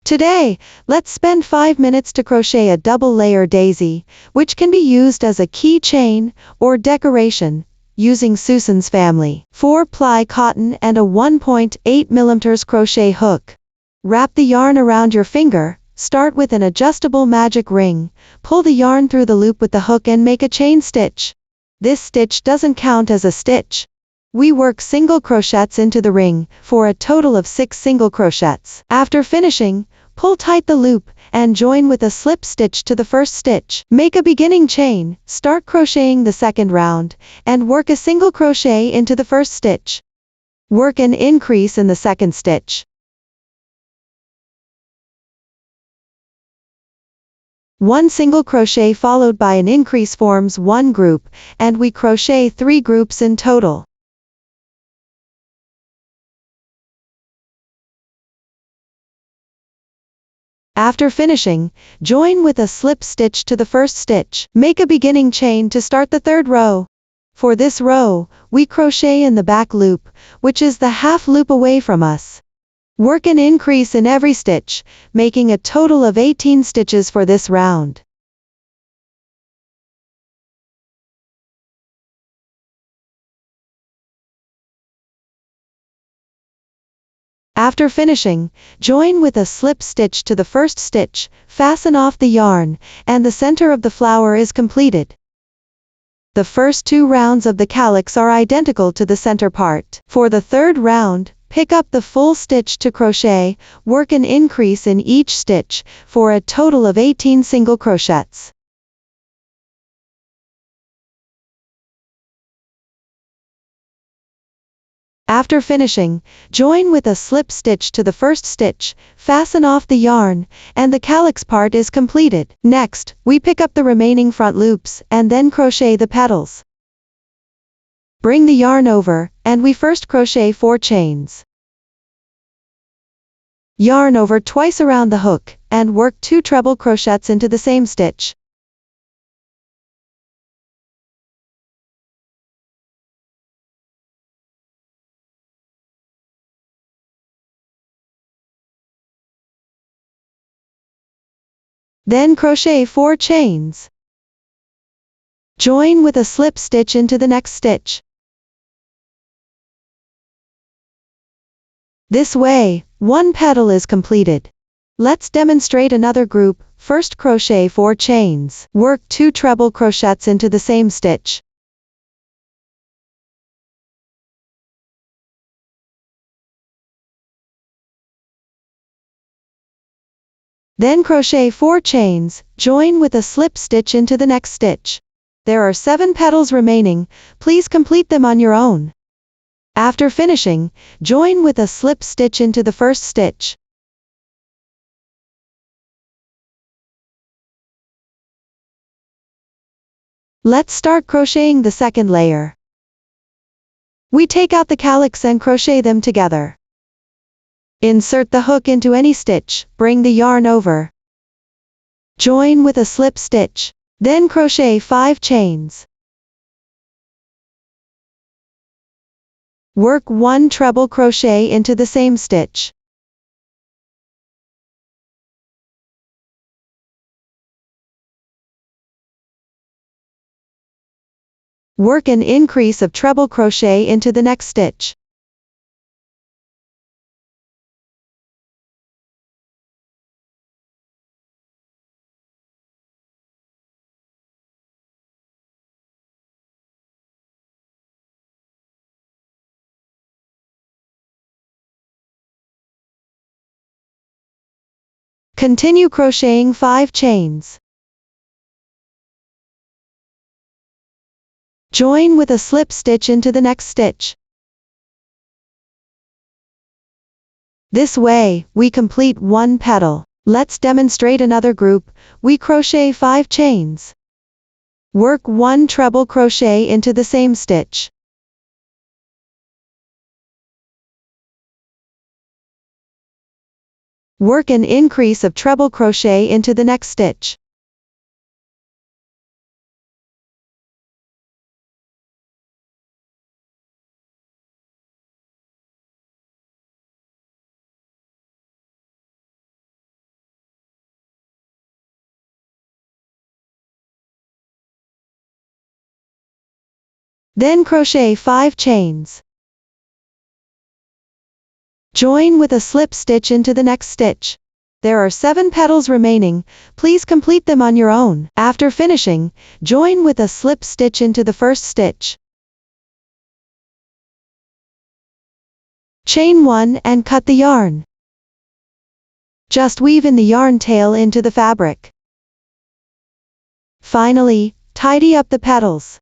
Today, let's spend 5 minutes to crochet a double layer daisy, which can be used as a keychain or decoration, using Susan's family 4-ply cotton and a 1.8 mm crochet hook. Wrap the yarn around your finger, start with an adjustable magic ring, pull the yarn through the loop with the hook and make a chain stitch. This stitch doesn't count as a stitch. We work single crochets into the ring, for a total of 6 single crochets. After finishing, pull tight the loop, and join with a slip stitch to the first stitch. Make a beginning chain, start crocheting the second round, and work a single crochet into the first stitch. Work an increase in the second stitch. One single crochet followed by an increase forms one group, and we crochet 3 groups in total. After finishing, join with a slip stitch to the first stitch. Make a beginning chain to start the third row. For this row, we crochet in the back loop, which is the half loop away from us. Work an increase in every stitch, making a total of 18 stitches for this round. After finishing, join with a slip stitch to the first stitch, fasten off the yarn, and the center of the flower is completed. The first 2 rounds of the calyx are identical to the center part. For the third round, pick up the full stitch to crochet, work an increase in each stitch, for a total of 18 single crochets. After finishing, join with a slip stitch to the first stitch, fasten off the yarn, and the calyx part is completed. Next, we pick up the remaining front loops, and then crochet the petals. Bring the yarn over, and we first crochet 4 chains. Yarn over twice around the hook, and work 2 treble crochets into the same stitch. Then crochet 4 chains. Join with a slip stitch into the next stitch. This way, 1 petal is completed. Let's demonstrate another group. First crochet 4 chains. Work 2 treble crochets into the same stitch. Then crochet 4 chains, join with a slip stitch into the next stitch. There are 7 petals remaining, please complete them on your own. After finishing, join with a slip stitch into the first stitch. Let's start crocheting the second layer. We take out the calyx and crochet them together. Insert the hook into any stitch, bring the yarn over. Join with a slip stitch. Then crochet 5 chains. Work 1 treble crochet into the same stitch. Work an increase of treble crochet into the next stitch. Continue crocheting 5 chains. Join with a slip stitch into the next stitch. This way, we complete 1 petal. Let's demonstrate another group. We crochet 5 chains. Work 1 treble crochet into the same stitch. Work an increase of treble crochet into the next stitch. Then crochet 5 chains. Join with a slip stitch into the next stitch. There are 7 petals remaining, please complete them on your own. After finishing, join with a slip stitch into the first stitch. Chain 1 and cut the yarn. Just weave in the yarn tail into the fabric. Finally, tidy up the petals.